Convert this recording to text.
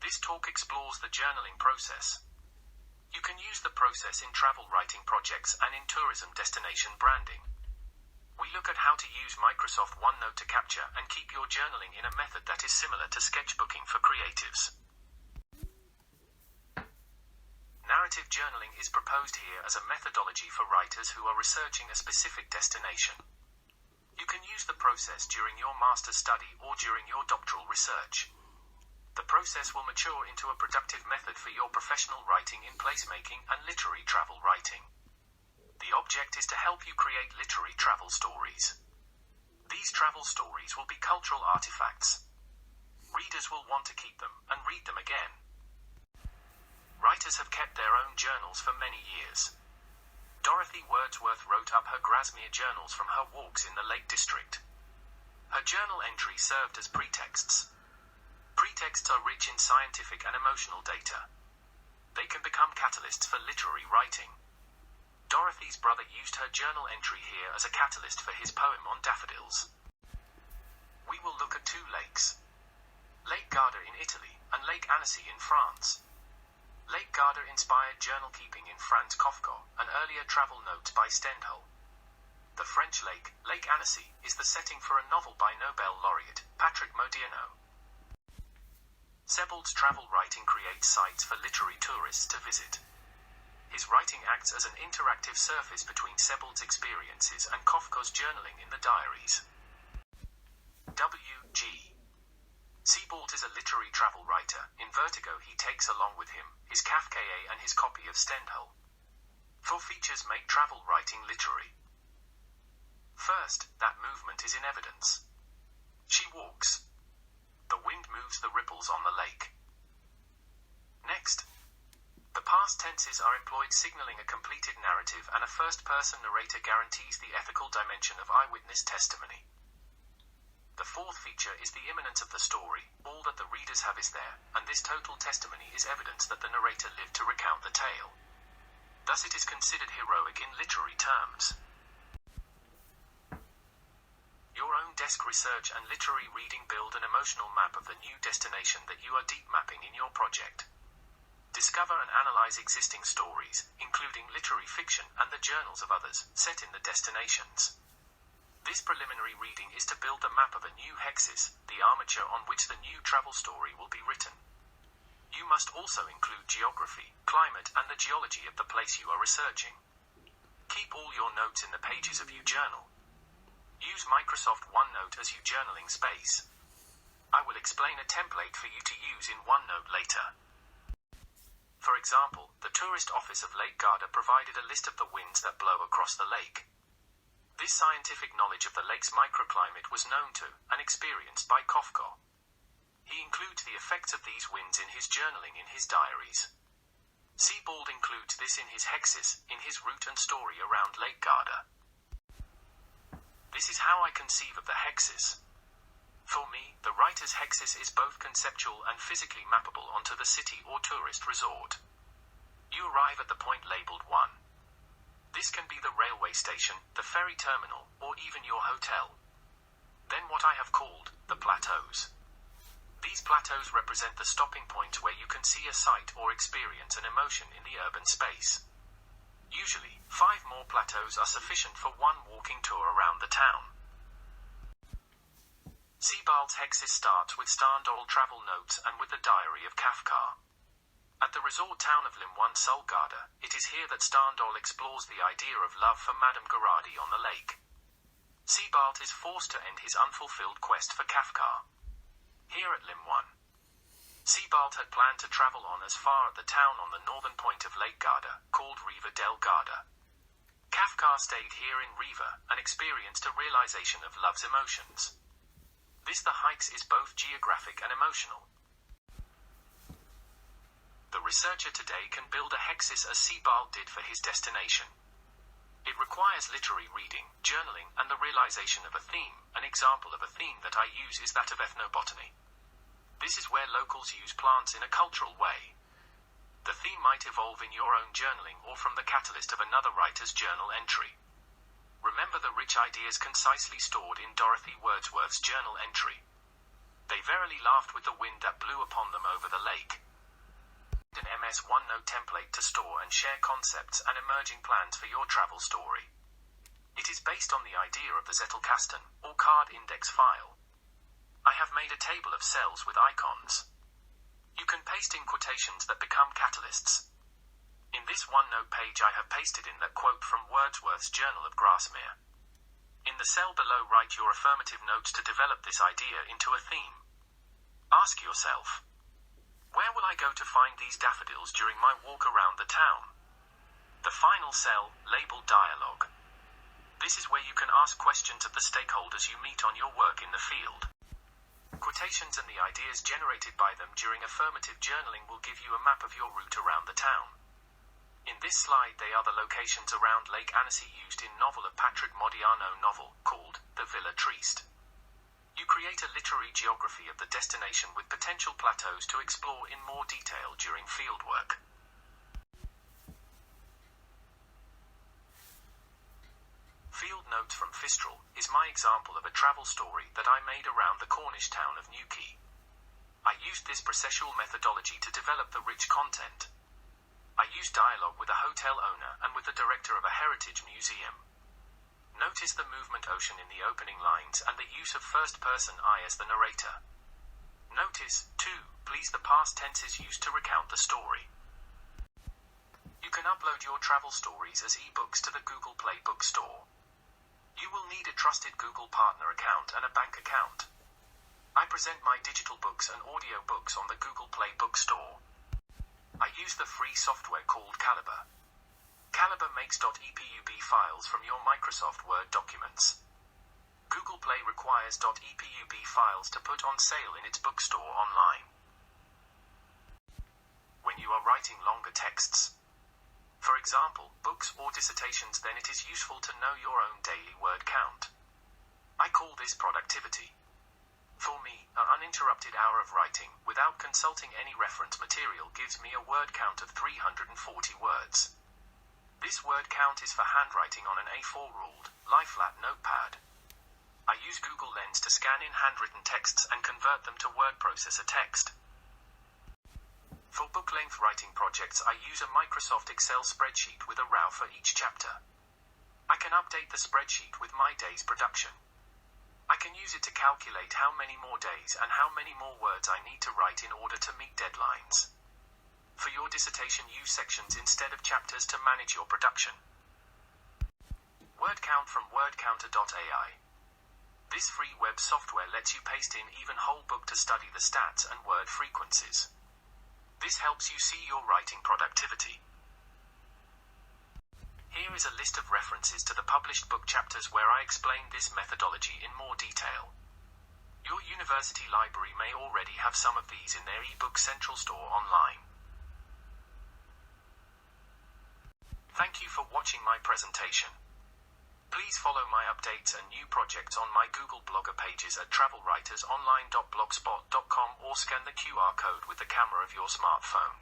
This talk explores the journaling process. You can use the process in travel writing projects and in tourism destination branding. We look at how to use Microsoft OneNote to capture and keep your journaling in a method that is similar to sketchbooking for creatives. Narrative journaling is proposed here as a methodology for writers who are researching a specific destination. You can use the process during your master's study or during your doctoral research. The process will mature into a productive method for your professional writing in placemaking and literary travel writing. The object is to help you create literary travel stories. These travel stories will be cultural artifacts. Readers will want to keep them and read them again. Writers have kept their own journals for many years. Dorothy Wordsworth wrote up her Grasmere journals from her walks in the Lake District. Her journal entries served as pretexts. Pretexts are rich in scientific and emotional data. They can become catalysts for literary writing. Dorothy's brother used her journal entry here as a catalyst for his poem on daffodils. We will look at two lakes. Lake Garda in Italy and Lake Annecy in France. Lake Garda inspired journal keeping in Franz Kafka, an earlier travel note by Stendhal. The French lake, Lake Annecy, is the setting for a novel by Nobel laureate Patrick Modiano. Sebald's travel writing creates sites for literary tourists to visit. His writing acts as an interactive surface between Sebald's experiences and Kafka's journaling in the diaries. W.G. Sebald is a literary travel writer. In Vertigo he takes along with him his Kafkae and his copy of Stendhal. 4 features make travel writing literary. First, that movement is in evidence. She walks. The wind moves the ripples on the lake. Next, the past tenses are employed signaling a completed narrative, and a first-person narrator guarantees the ethical dimension of eyewitness testimony. The 4th feature is the immanence of the story. All that the readers have is there, and this total testimony is evidence that the narrator lived to recount the tale. Thus it is considered heroic in literary terms. Your own desk research and literary reading build an emotional map of the new destination that you are deep mapping in your project. Discover and analyze existing stories, including literary fiction and the journals of others, set in the destinations. This preliminary reading is to build the map of a new hexis, the armature on which the new travel story will be written. You must also include geography, climate, and the geology of the place you are researching. Keep all your notes in the pages of your journal. Use Microsoft OneNote as your journaling space. I will explain a template for you to use in OneNote later. For example, the tourist office of Lake Garda provided a list of the winds that blow across the lake. This scientific knowledge of the lake's microclimate was known to and experienced by Kafka. He includes the effects of these winds in his journaling in his diaries. Sebald includes this in his hexis, in his route and story around Lake Garda. This is how I conceive of the hexis. For me, the writer's hexis is both conceptual and physically mappable onto the city or tourist resort. You arrive at the point labeled 1. This can be the railway station, the ferry terminal, or even your hotel. Then what I have called the plateaus. These plateaus represent the stopping point where you can see a sight or experience an emotion in the urban space. Usually, 5 more plateaus are sufficient for one walking tour around the town. Sebald's hexis starts with Stendhal travel notes and with the diary of Kafka. At the resort town of Limwan Garda, it is here that Stendhal explores the idea of love for Madame Garadi on the lake. Sebald is forced to end his unfulfilled quest for Kafka. Here at Limwan, Sebald had planned to travel on as far as the town on the northern point of Lake Garda, called Riva del Garda. Kafka stayed here in Riva and experienced a realization of love's emotions. This the hikes is both geographic and emotional. The researcher today can build a hexis as Sebald did for his destination. It requires literary reading, journaling, and the realization of a theme. An example of a theme that I use is that of ethnobotany. This is where locals use plants in a cultural way. The theme might evolve in your own journaling or from the catalyst of another writer's journal entry. Remember the rich ideas concisely stored in Dorothy Wordsworth's journal entry. They verily laughed with the wind that blew upon them over the lake. template to store and share concepts and emerging plans for your travel story. It is based on the idea of the Zettelkasten, or card index file. I have made a table of cells with icons. You can paste in quotations that become catalysts. In this OneNote page I have pasted in that quote from Wordsworth's Journal of Grasmere. In the cell below write your affirmative notes to develop this idea into a theme. Ask yourself, where will I go to find these daffodils during my walk around the town? The final cell, labeled dialogue. This is where you can ask questions of the stakeholders you meet on your work in the field. Quotations and the ideas generated by them during affirmative journaling will give you a map of your route around the town. In this slide they are the locations around Lake Annecy used in novel of Patrick Modiano novel called The Villa Triste. You create a literary geography of the destination with potential plateaus to explore in more detail during fieldwork. Field Notes from Fistral is my example of a travel story that I made around the Cornish town of Newquay. I used this processual methodology to develop the rich content. I used dialogue with a hotel owner and with the director of a heritage museum. Notice the movement ocean in the opening lines and the use of first-person I as the narrator. Notice, too, please the past tenses used to recount the story. You can upload your travel stories as ebooks to the Google Play Book Store. You will need a trusted Google Partner account and a bank account. I present my digital books and audio books on the Google Play Book Store. I use the free software called Calibre. Calibre makes .epub files from your Microsoft Word documents. Google Play requires .epub files to put on sale in its bookstore online. When you are writing longer texts, for example, books or dissertations, then it is useful to know your own daily word count. I call this productivity. For me, an uninterrupted hour of writing, without consulting any reference material, gives me a word count of 340 words. This word count is for handwriting on an A4 ruled, lie-flat notepad. I use Google Lens to scan in handwritten texts and convert them to word processor text. For book-length writing projects, I use a Microsoft Excel spreadsheet with a row for each chapter. I can update the spreadsheet with my day's production. I can use it to calculate how many more days and how many more words I need to write in order to meet deadlines. For your dissertation, use sections instead of chapters to manage your production. Word count from wordcounter.ai. This free web software lets you paste in even whole book to study the stats and word frequencies. This helps you see your writing productivity. Here is a list of references to the published book chapters where I explain this methodology in more detail. Your university library may already have some of these in their eBook Central store online. Thank you for watching my presentation. Please follow my updates and new projects on my Google Blogger pages at travelwritersonline.blogspot.com or scan the QR code with the camera of your smartphone.